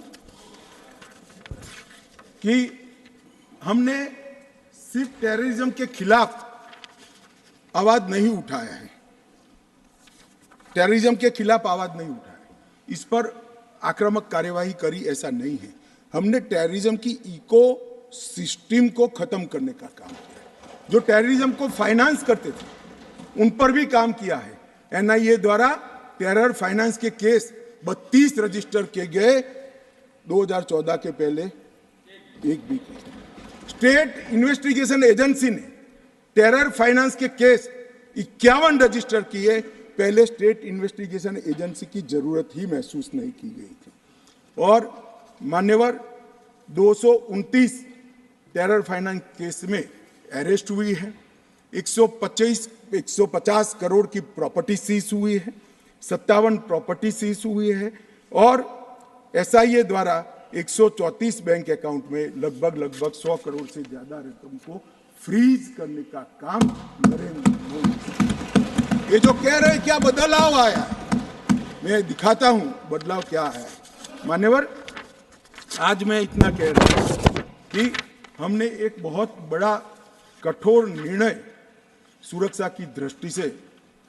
कि हमने सिर्फ टेररिज्म के खिलाफ आवाज नहीं उठाया है, टेररिज्म के खिलाफ आवाज नहीं उठाया, इस पर आक्रामक कार्यवाही करी, ऐसा नहीं है। हमने टेररिज्म की इको सिस्टम को खत्म करने का काम किया। जो टेररिज्म को फाइनेंस करते थे उन पर भी काम किया है। एनआईए द्वारा टेरर फाइनेंस के केस 32 रजिस्टर किए गए 2014 के पहले, एक भी केस। स्टेट इन्वेस्टिगेशन एजेंसी ने टेरर फाइनेंस के केस 51 रजिस्टर किए, पहले स्टेट इन्वेस्टिगेशन एजेंसी की जरूरत ही महसूस नहीं की गई थी। और मान्यवर, 229 टेरर फाइनेंस केस में अरेस्ट हुई है, 150 करोड़ की प्रॉपर्टी सीज हुई है, 57 प्रॉपर्टी सीज हुई है, और एसआईए द्वारा 134 बैंक अकाउंट में लगभग 100 करोड़ से ज्यादा रकम को फ्रीज करने का काम नरेंद्र मोदी। ये जो कह रहे हैं क्या बदलाव आया, मैं दिखाता हूं बदलाव क्या है। मान्यवर, आज मैं इतना कह रहा हूं कि हमने एक बहुत बड़ा कठोर निर्णय सुरक्षा की दृष्टि से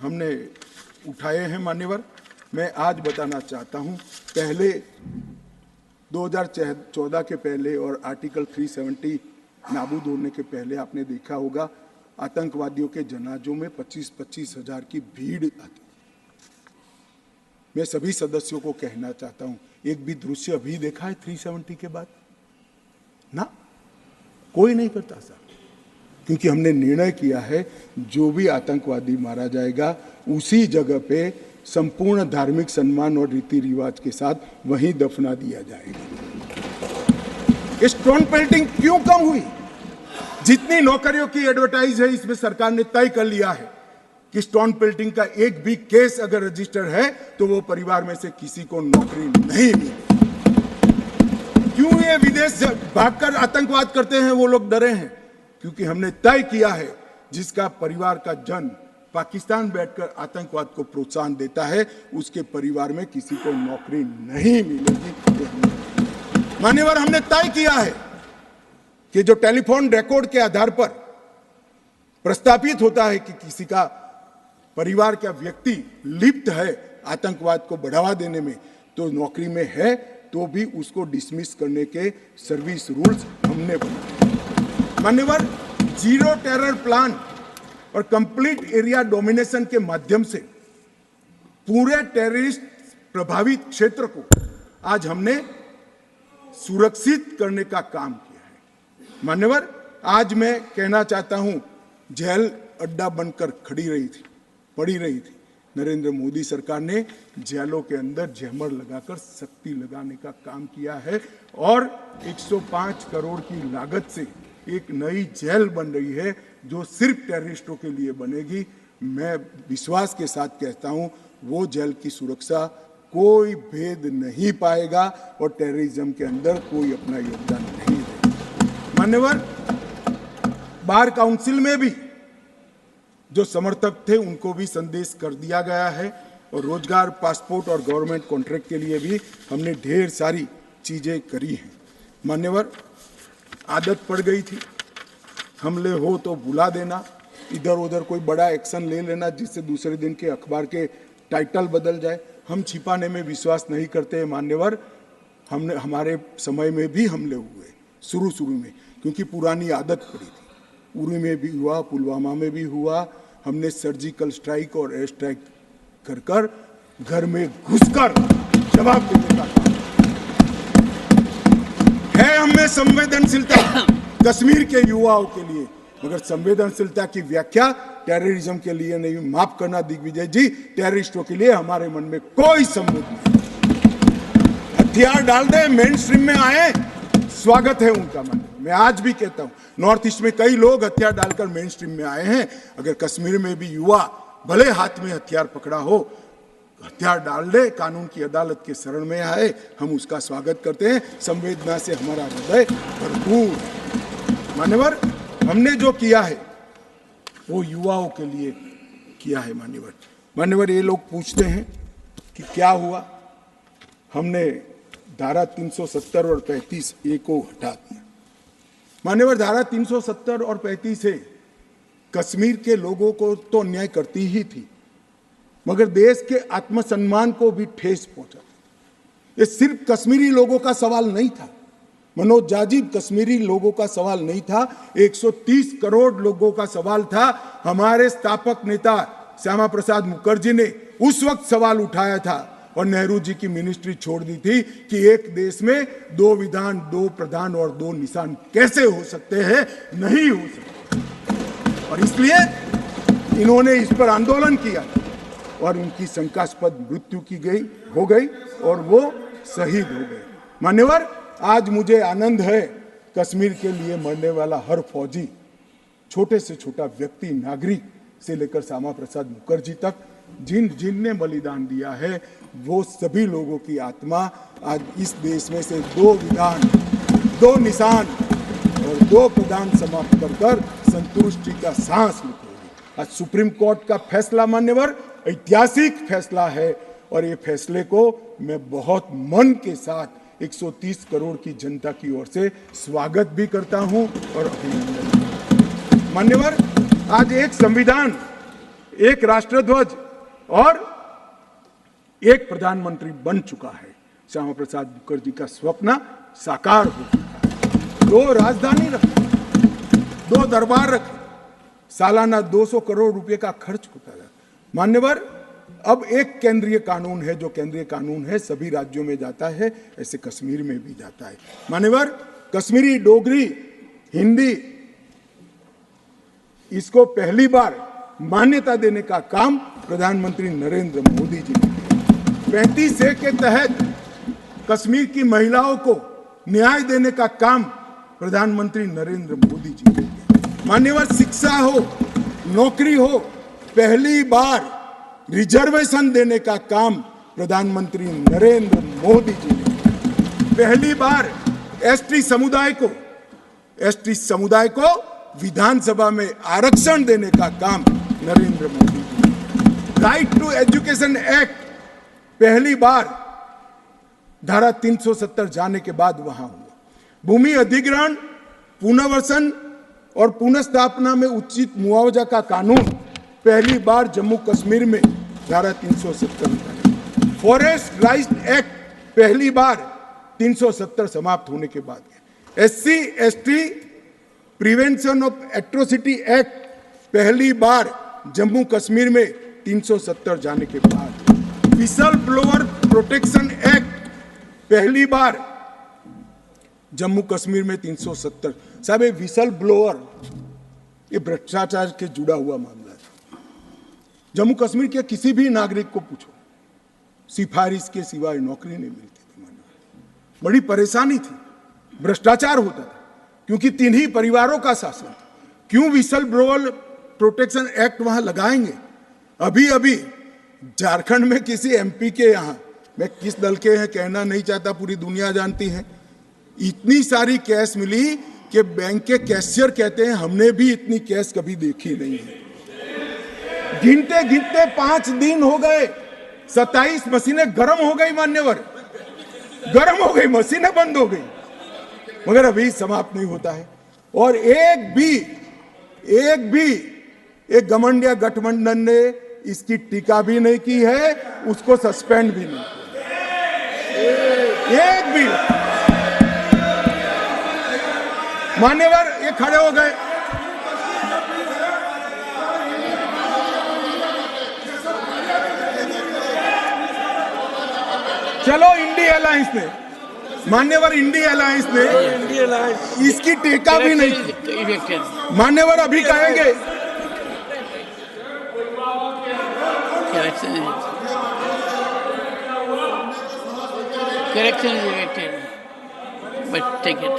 हमने उठाए हैं। मान्यवर, मैं आज बताना चाहता हूं, पहले 2014 के पहले और आर्टिकल 370 नाबूद होने के पहले आपने देखा होगा आतंकवादियों के जनाजों में 25-25 हजार की भीड़ आती। मैं सभी सदस्यों को कहना चाहता हूं, एक भी दृश्य अभी देखा है 370 के बाद? ना, कोई नहीं करता साहब, क्योंकि हमने निर्णय किया है जो भी आतंकवादी मारा जाएगा उसी जगह पे संपूर्ण धार्मिक सम्मान और रीति रिवाज के साथ वहीं दफना दिया जाएगा। स्टोन पेल्टिंग क्यों कम हुई? जितनी नौकरियों की एडवर्टाइज है, इसमें सरकार ने तय कर लिया है कि स्टोन पेल्टिंग का एक भी केस अगर रजिस्टर है तो वो परिवार में से किसी को नौकरी नहीं मिली। क्यों ये विदेश भागकर आतंकवाद करते हैं? वो लोग डरे हैं, क्योंकि हमने तय किया है जिसका परिवार का जन पाकिस्तान बैठकर आतंकवाद को प्रोत्साहन देता है उसके परिवार में किसी को नौकरी नहीं मिलेगी। मान्यवर, हमने तय किया है कि जो टेलीफोन रिकॉर्ड के आधार पर प्रस्तापित होता है कि किसी का परिवार का व्यक्ति लिप्त है आतंकवाद को बढ़ावा देने में, तो नौकरी में है तो भी उसको डिसमिस करने के सर्विस रूल्स हमने बनाए। मान्यवर, जीरो टेरर प्लान और कंप्लीट एरिया डोमिनेशन के माध्यम से पूरे टेररिस्ट प्रभावित क्षेत्र को आज हमने सुरक्षित करने का काम किया है। मान्यवर, आज मैं कहना चाहता हूं, जेल अड्डा बनकर पड़ी रही थी। नरेंद्र मोदी सरकार ने जेलों के अंदर जैमर लगाकर सख्ती लगाने का काम किया है और 105 करोड़ की लागत से एक नई जेल बन रही है जो सिर्फ टेररिस्टों के लिए बनेगी। मैं विश्वास के साथ कहता हूं, वो जेल की सुरक्षा कोई भेद नहीं पाएगा और टेररिज्म के अंदर कोई अपना योगदान नहीं देगा। मान्यवर, बार काउंसिल में भी जो समर्थक थे उनको भी संदेश कर दिया गया है और रोजगार, पासपोर्ट और गवर्नमेंट कॉन्ट्रैक्ट के लिए भी हमने ढेर सारी चीजें करी हैं। मान्यवर, आदत पड़ गई थी, हमले हो तो बुला देना, इधर उधर कोई बड़ा एक्शन ले लेना जिससे दूसरे दिन के अखबार के टाइटल बदल जाए। हम छिपाने में विश्वास नहीं करते हैं मान्यवर। हमारे समय में भी हमले हुए शुरू में, क्योंकि पुरानी आदत पड़ी थी। उरी में भी हुआ, पुलवामा में भी हुआ। हमने सर्जिकल स्ट्राइक और एयर स्ट्राइक कर घर में घुसकर जवाब देने का है। हमें संवेदनशीलता कश्मीर के युवाओं के लिए, मगर संवेदनशीलता की व्याख्या टेररिज्म के लिए नहीं। माफ करना दिग्विजय जी, टेररिस्टों के लिए हमारे मन में कोई संबंध नहीं। हथियार डाल दे, मेन स्ट्रीम में आए, स्वागत है उनका। मन मैं आज भी कहता हूं, नॉर्थ ईस्ट में कई लोग हथियार डालकर मेन स्ट्रीम में आए हैं। अगर कश्मीर में भी युवा भले हाथ में हथियार पकड़ा हो, हथियार डाल दे, कानून की अदालत के शरण में आए, हम उसका स्वागत करते हैं। संवेदना से हमारा हृदय भरपूर। मान्यवर, हमने जो किया है वो युवाओं के लिए किया है। मान्यवर, ये लोग पूछते हैं कि क्या हुआ। हमने धारा 370 और 35 ए को हटा दिया। मान्यवर, धारा 370 और 35 से कश्मीर के लोगों को तो अन्याय करती ही थी, मगर देश के आत्मसम्मान को भी ठेस पहुंचा। ये सिर्फ कश्मीरी लोगों का सवाल नहीं था, मनोज जाजिब, कश्मीरी लोगों का सवाल नहीं था, 130 करोड़ लोगों का सवाल था। हमारे स्थापक नेता श्यामा प्रसाद मुखर्जी ने उस वक्त सवाल उठाया था और नेहरू जी की मिनिस्ट्री छोड़ दी थी कि एक देश में 2 विधान, 2 प्रधान और 2 निशान कैसे हो सकते हैं, नहीं हो सकते। और इसलिए इन्होंने इस पर आंदोलन किया और उनकी शंकास्पद मृत्यु हो गई और वो शहीद हो गए। मान्यवर, आज मुझे आनंद है, कश्मीर के लिए मरने वाला हर फौजी, छोटे से छोटा व्यक्ति, नागरिक से लेकर श्यामा प्रसाद मुखर्जी तक, जिनने बलिदान दिया है, वो सभी लोगों की आत्मा आज इस देश में से 2 विधान, 2 निशान और 2 प्रधान समाप्त कर संतुष्टि का सांस लेगी। आज सुप्रीम कोर्ट का फैसला मान्यवर ऐतिहासिक फैसला है और ये फैसले को मैं बहुत मन के साथ 130 करोड़ की जनता की ओर से स्वागत भी करता हूं और अभिनंदन। मान्यवर, आज एक संविधान, एक राष्ट्रध्वज और एक प्रधानमंत्री बन चुका है। श्यामा प्रसाद मुखर्जी का स्वप्न साकार हो चुका है। 2 राजधानी रखी, 2 दरबार रखे, सालाना 200 करोड़ रुपए का खर्च होता है। मान्यवर, अब एक केंद्रीय कानून है, जो केंद्रीय कानून है सभी राज्यों में जाता है, ऐसे कश्मीर में भी जाता है। मान्यवर, कश्मीरी, डोगरी, हिंदी, इसको पहली बार मान्यता देने का काम प्रधानमंत्री नरेंद्र मोदी जी ने किया। 35A के तहत कश्मीर की महिलाओं को न्याय देने का काम प्रधानमंत्री नरेंद्र मोदी जी ने किया। मान्यवर, शिक्षा हो, नौकरी हो, पहली बार रिजर्वेशन देने का काम प्रधानमंत्री नरेंद्र मोदी जी ने। पहली बार एसटी समुदाय को विधानसभा में आरक्षण देने का काम नरेंद्र मोदी जी ने। राइट टू एजुकेशन एक्ट पहली बार धारा 370 जाने के बाद वहां हुआ। भूमि अधिग्रहण, पुनर्वसन और पुनर्स्थापना में उचित मुआवजा का कानून पहली बार जम्मू कश्मीर में धारा 370। फॉरेस्ट राइट्स एक्ट पहली बार 370 समाप्त होने के बाद। SC ST prevention of atrocity act पहली बार जम्मू कश्मीर में 370 जाने के बाद। विसल ब्लोअर प्रोटेक्शन एक्ट पहली बार जम्मू कश्मीर में 370। साहब, ये विसल ब्लोअर, ये भ्रष्टाचार के जुड़ा हुआ मामला है। जम्मू कश्मीर के किसी भी नागरिक को पूछो, सिफारिश के सिवाय नौकरी नहीं मिलती थी। बड़ी परेशानी थी, भ्रष्टाचार होता था, क्योंकि 3 ही परिवारों का शासन था। क्यों विसल ब्लोअर प्रोटेक्शन एक्ट वहां लगाएंगे? अभी झारखंड में किसी MP के यहाँ, मैं किस दल के हैं कहना नहीं चाहता, पूरी दुनिया जानती है, इतनी सारी कैश मिली कि बैंक के कैशियर कहते हैं हमने भी इतनी कैश कभी देखी नहीं है। गिनते गिनते 5 दिन हो गए, 27 मशीनें गर्म हो गई मान्यवर, गर्म हो गई, मशीनें बंद हो गई, मगर अभी समाप्त नहीं होता है। और एक घमंडिया गठबंधन ने इसकी टीका भी नहीं की है, उसको सस्पेंड भी नहीं किया, एक भी। मान्यवर ये खड़े हो गए, चलो इंडिया अलायंस ने, मान्यवर इंडिया अलायंस ने इसकी टीका भी नहीं की। मान्यवर अभी कहेंगे correction is elected, but take it.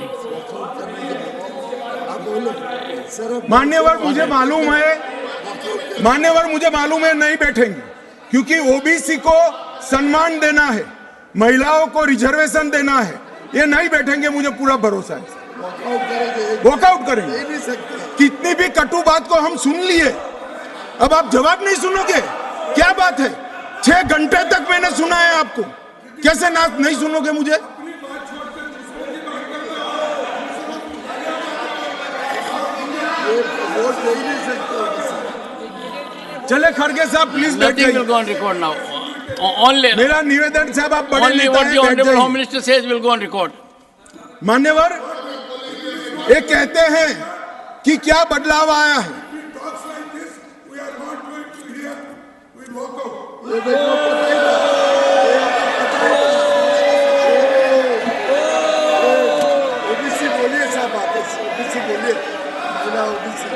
मान्यवर मुझे मालूम है नहीं बैठेंगे, क्योंकि ओबीसी को सम्मान देना है, महिलाओं को रिजर्वेशन देना है, ये नहीं बैठेंगे, मुझे पूरा भरोसा है। वॉकआउट करेंगे, कितनी भी कटु बात को हम सुन लिए, अब आप जवाब नहीं सुनोगे, क्या बात है? 6 घंटे तक मैंने सुना है आपको, कैसे ना नहीं सुनोगे मुझे? चले खड़गे साहब प्लीज बैठ जाइए। Nothing will go on record now. Only मेरा निवेदन साहब, आप बड़े only नेता what हैं, the बैठ honorable जाइए। Home Minister says will go on record. मान्यवर ये कहते हैं कि क्या बदलाव आया है, ओबीसी बोलिए साहब, ओबीसी बोलिए, महिला ओबीसी,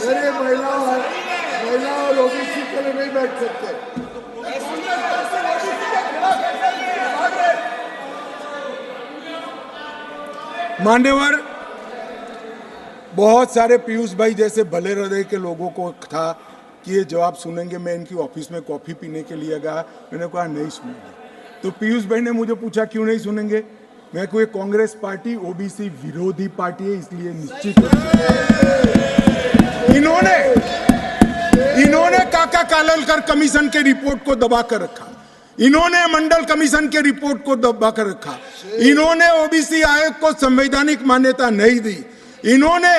अरे महिला और ओबीसी के लिए नहीं बैठ सकते। मान्यवर बहुत सारे पीयूष भाई जैसे भले हृदय के लोगों को था कि ये जवाब सुनेंगे, मैं इनकी ऑफिस में कॉफी पीने के लिए गया, मैंने कहा नहीं सुनेंगे। तो पीयूष भाई ने मुझे पूछा क्यों नहीं सुनेंगे, मैं कोई कांग्रेस पार्टी ओबीसी विरोधी पार्टी है, इसलिए निश्चित इन्होंने काका काललकर कमीशन के रिपोर्ट को दबा कर रखा, इन्होंने मंडल कमीशन के रिपोर्ट को दबा कर रखा, इन्होंने ओबीसी आयोग को संवैधानिक मान्यता नहीं दी, इन्होंने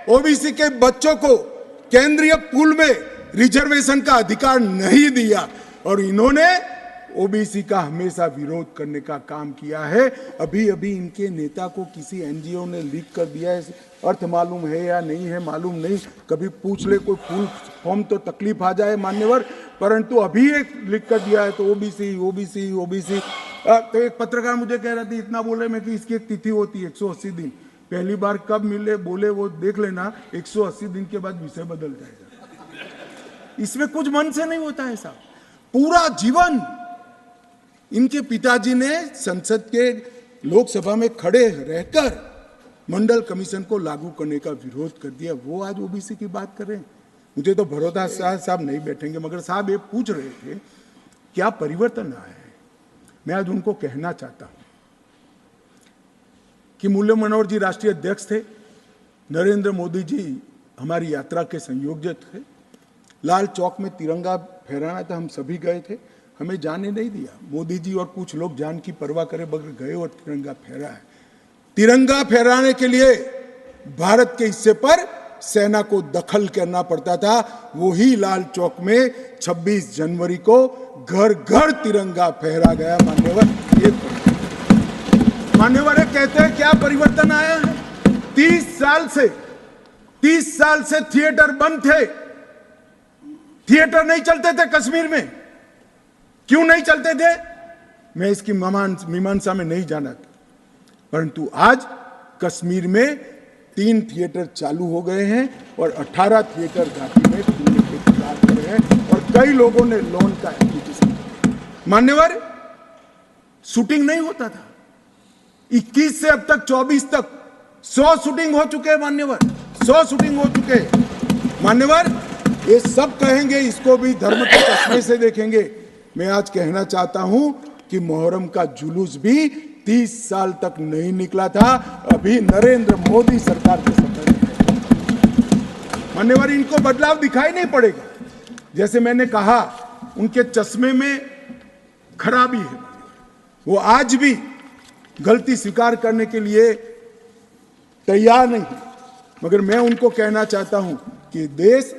ओबीसी के बच्चों को केंद्रीय पूल में रिजर्वेशन का अधिकार नहीं दिया, और इन्होंने ओबीसी का हमेशा विरोध करने का काम किया है। अभी अभी इनके नेता को किसी एनजीओ ने लीक कर दिया है, अर्थ मालूम है या नहीं है मालूम नहीं, कभी पूछ ले कोई फुल फॉर्म तो तकलीफ आ जाए मान्यवर, परंतु अभी एक लिख कर दिया है तो ओबीसी ओबीसी ओबीसी। तो एक पत्रकार मुझे कह रहा था, इतना बोले मैं कि इसकी एक तिथि होती है 180 दिन, पहली बार कब मिले बोले वो देख लेना, 180 दिन के बाद विषय बदल जाएगा। इसमें कुछ मन से नहीं होता है साहब। पूरा जीवन इनके पिताजी ने संसद के लोकसभा में खड़े रहकर मंडल कमीशन को लागू करने का विरोध कर दिया, वो आज ओबीसी की बात कर रहे हैं। मुझे तो भरोसा साहब नहीं बैठेंगे, मगर साहब ये पूछ रहे थे क्या परिवर्तन आया है। मैं आज उनको कहना चाहता हूं कि मुरली मनोहर जी राष्ट्रीय अध्यक्ष थे, नरेंद्र मोदी जी हमारी यात्रा के संयोजक थे, लाल चौक में तिरंगा फहराना था, हम सभी गए थे, हमें जाने नहीं दिया। मोदी जी और कुछ लोग जान की परवाह करे बगैर गए और तिरंगा फहरा है। तिरंगा फहराने के लिए भारत के हिस्से पर सेना को दखल करना पड़ता था, वही लाल चौक में 26 जनवरी को घर घर तिरंगा फहरा गया। मान्यवर कहते हैं क्या परिवर्तन आया है। 30 साल से थिएटर बंद थे, थिएटर नहीं चलते थे कश्मीर में, क्यों नहीं चलते थे मैं इसकी मीमांसा में नहीं जाना, परंतु आज कश्मीर में 3 थिएटर चालू हो गए हैं और 18 थिएटर घाटी में खुलने के इंतजार कर रहे हैं, और कई लोगों ने लोन का एप्लीकेशन। मान्यवर शूटिंग नहीं होता था, 21 से अब तक 24 तक 100 शूटिंग हो चुके हैं मान्यवर, 100 शूटिंग हो चुके हैं मान्यवर। ये सब कहेंगे इसको भी धर्म के चश्मे से देखेंगे। मैं आज कहना चाहता हूं कि मुहर्रम का जुलूस भी 30 साल तक नहीं निकला था, अभी नरेंद्र मोदी सरकार के समय में मान्यवर, इनको बदलाव दिखाई नहीं पड़ेगा। जैसे मैंने कहा, उनके चश्मे में खराबी है, वो आज भी गलती स्वीकार करने के लिए तैयार नहीं है। मगर मैं उनको कहना चाहता हूं कि देश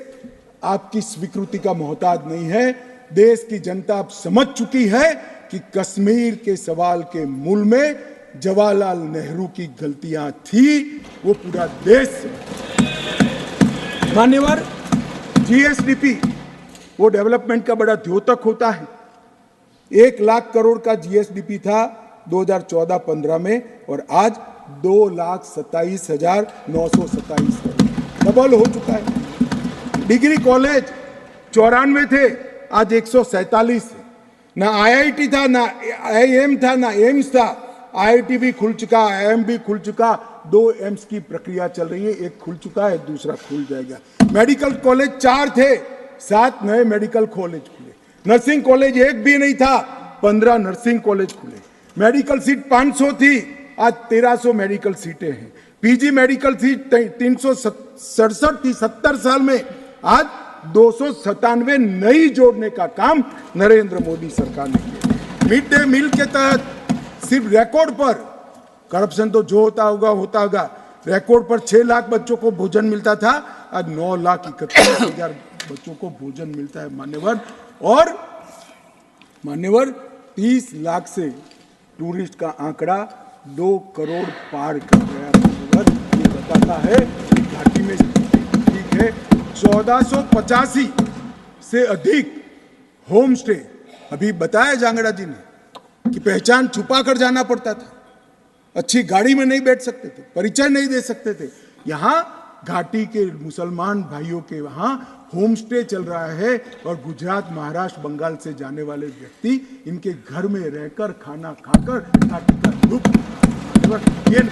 आपकी स्वीकृति का मोहताज नहीं है। देश की जनता अब समझ चुकी है कि कश्मीर के सवाल के मूल में जवाहरलाल नेहरू की गलतियां थी, वो पूरा देश। मान्यवर, जीएसडीपी वो डेवलपमेंट का बड़ा द्योतक होता है। 1 लाख करोड़ का जीएसडीपी था 2014-15 में, और आज 2,27,927 करोड़, डबल हो चुका है। डिग्री कॉलेज 94 थे, आज 147 है। ना आईआईटी था, ना आईएम था, ना एम्स था। आईआईटी भी खुल चुका, आईएम भी खुल चुका, 2 एम्स की प्रक्रिया चल रही है, एक खुल चुका है, दूसरा खुल जाएगा। मेडिकल कॉलेज 4 थे, 7 नए मेडिकल कॉलेज खुले। नर्सिंग कॉलेज 1 भी नहीं था, 15 नर्सिंग कॉलेज खुले। मेडिकल सीट 500 थी, आज 1300 मेडिकल सीटें हैं। पीजी मेडिकल सीट 367 थी 70 साल में, आज 297 नई जोड़ने का काम नरेंद्र मोदी सरकार ने किया। मिड डे मील के तहत सिर्फ रिकॉर्ड पर, करप्शन तो जो होता होगा, रिकॉर्ड पर 6 लाख बच्चों को भोजन मिलता था, आज 9,31,000 बच्चों को भोजन मिलता है मान्यवर। 30 लाख से टूरिस्ट का आंकड़ा 2 करोड़ पार कर गया मान्यवर। ये बताता है कि घाटी में ठीक है। 1485 से अधिक होम स्टे, अभी बताया जांगड़ा जी ने कि पहचान छुपा कर जाना पड़ता था, अच्छी गाड़ी में नहीं बैठ सकते थे, परिचय नहीं दे सकते थे। यहाँ घाटी के मुसलमान भाइयों के वहाँ होम स्टे चल रहा है, और गुजरात, महाराष्ट्र, बंगाल से जाने वाले व्यक्ति इनके घर में रहकर खाना खाकर घाटी का लुत्फ, ये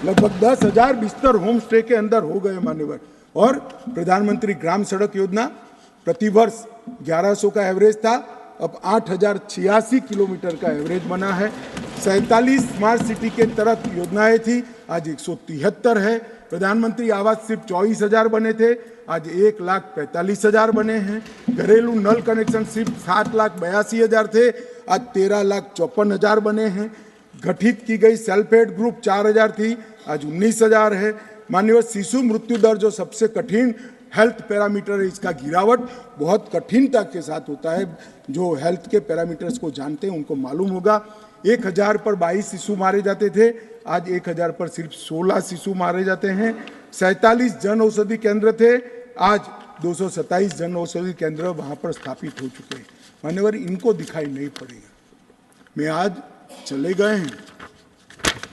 लगभग 10,000 बिस्तर होम स्टे के अंदर हो गए मान्यवर। और प्रधानमंत्री ग्राम सड़क योजना प्रतिवर्ष 1100 का एवरेज था, अब 8,086 किलोमीटर का एवरेज बना है। 47 स्मार्ट सिटी के तहत योजनाएं थी, आज 173 है। प्रधानमंत्री आवास सिर्फ 24,000 बने थे, आज 1,45,000 बने हैं। घरेलू नल कनेक्शन सिर्फ 7,82,000 थे, आज 13,54,000 बने हैं। गठित की गई सेल्फ हेल्प ग्रुप 4,000 थी, आज 19,000 है। माननीय, शिशु मृत्यु दर जो सबसे कठिन हेल्थ पैरामीटर है, इसका गिरावट बहुत कठिनता के साथ होता है। जो हेल्थ के पैरामीटर्स को जानते हैं उनको मालूम होगा। 1,000 पर 22 शिशु मारे जाते थे, आज 1,000 पर सिर्फ 16 शिशु मारे जाते हैं। 47 जन औषधि केंद्र थे, आज 227 जन औषधि केंद्र वहाँ पर स्थापित हो चुके हैं। मान्यवर, इनको दिखाई नहीं पड़ेगा। मैं आज चले गए हैं,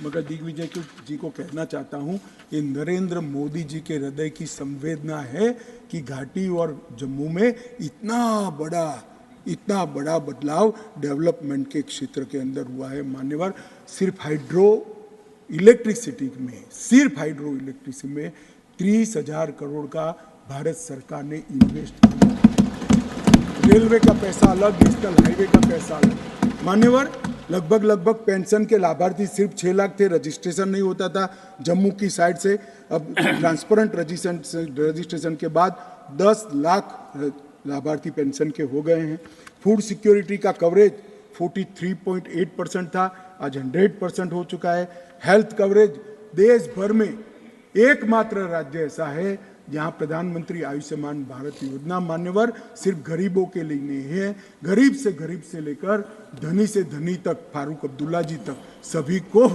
मगर दिग्विजय जी को कहना चाहता हूँ, ये नरेंद्र मोदी जी के हृदय की संवेदना है कि घाटी और जम्मू में इतना बड़ा बदलाव डेवलपमेंट के क्षेत्र के अंदर हुआ है। मान्यवर, सिर्फ हाइड्रो इलेक्ट्रिसिटी में 30,000 करोड़ का भारत सरकार ने इन्वेस्ट किया। रेलवे का पैसा अलग, नेशनल हाईवे का पैसा अलग। मान्यवर, लगभग पेंशन के लाभार्थी सिर्फ 6 लाख थे, रजिस्ट्रेशन नहीं होता था जम्मू की साइड से। अब ट्रांसपेरेंट रजिस्ट्रेशन के बाद 10 लाख लाभार्थी पेंशन के हो गए हैं। फूड सिक्योरिटी का कवरेज 43.8% था, आज 100% हो चुका है। हेल्थ कवरेज देश भर में एकमात्र राज्य ऐसा है जहां प्रधानमंत्री आयुष्मान भारत योजना मान्यवर सिर्फ गरीबों के लिए नहीं है, गरीब से लेकर धनी से धनी तक, फारूक अब्दुल्ला जी तक, सभी को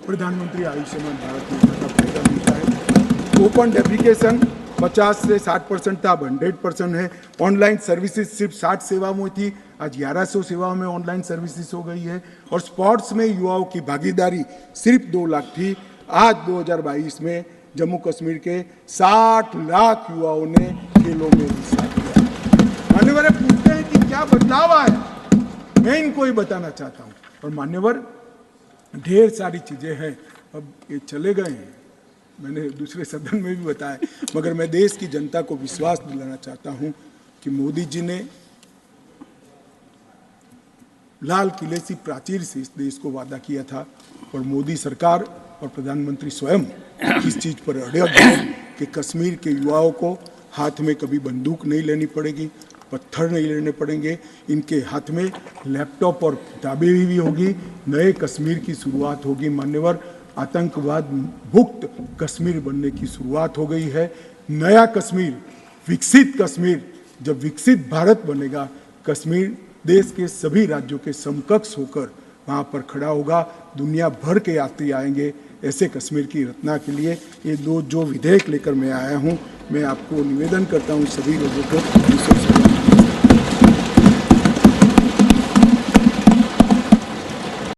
प्रधानमंत्री आयुष्मान भारत योजना का फायदा मिलता है। ओपन डेफिकेशन 50 से 60% था, अब 100% है। ऑनलाइन सर्विसेज सिर्फ 60 सेवाओं में थी, आज 1100 सेवाओं में ऑनलाइन सर्विसेज हो गई है। और स्पोर्ट्स में युवाओं की भागीदारी सिर्फ 2 लाख थी, आज 2022 में जम्मू कश्मीर के 60 लाख युवाओं ने खेलों में हिस्सा लिया। मान्यवर, पूछते हैं कि क्या बदलाव आया, मैं इनको ही बताना चाहता हूँ। और मान्यवर, ढेर सारी चीजें हैं, अब ये चले गए हैं, मैंने दूसरे सदन में भी बताया, मगर मैं देश की जनता को विश्वास दिलाना चाहता हूँ कि मोदी जी ने लाल किले से प्राचीर से इस देश को वादा किया था, और मोदी सरकार और प्रधानमंत्री स्वयं इस चीज पर अड़ग कि कश्मीर के युवाओं को हाथ में कभी बंदूक नहीं लेनी पड़ेगी, पत्थर नहीं लेने पड़ेंगे, इनके हाथ में लैपटॉप और किताबें भी होगी। नए कश्मीर की शुरुआत होगी। मान्यवर, आतंकवाद मुक्त कश्मीर बनने की शुरुआत हो गई है। नया कश्मीर, विकसित कश्मीर, जब विकसित भारत बनेगा, कश्मीर देश के सभी राज्यों के समकक्ष होकर वहाँ पर खड़ा होगा। दुनिया भर के यात्री आएंगे ऐसे कश्मीर की रचना के लिए। ये जो विधेयक लेकर मैं आया हूँ, मैं आपको निवेदन करता हूँ सभी लोगों को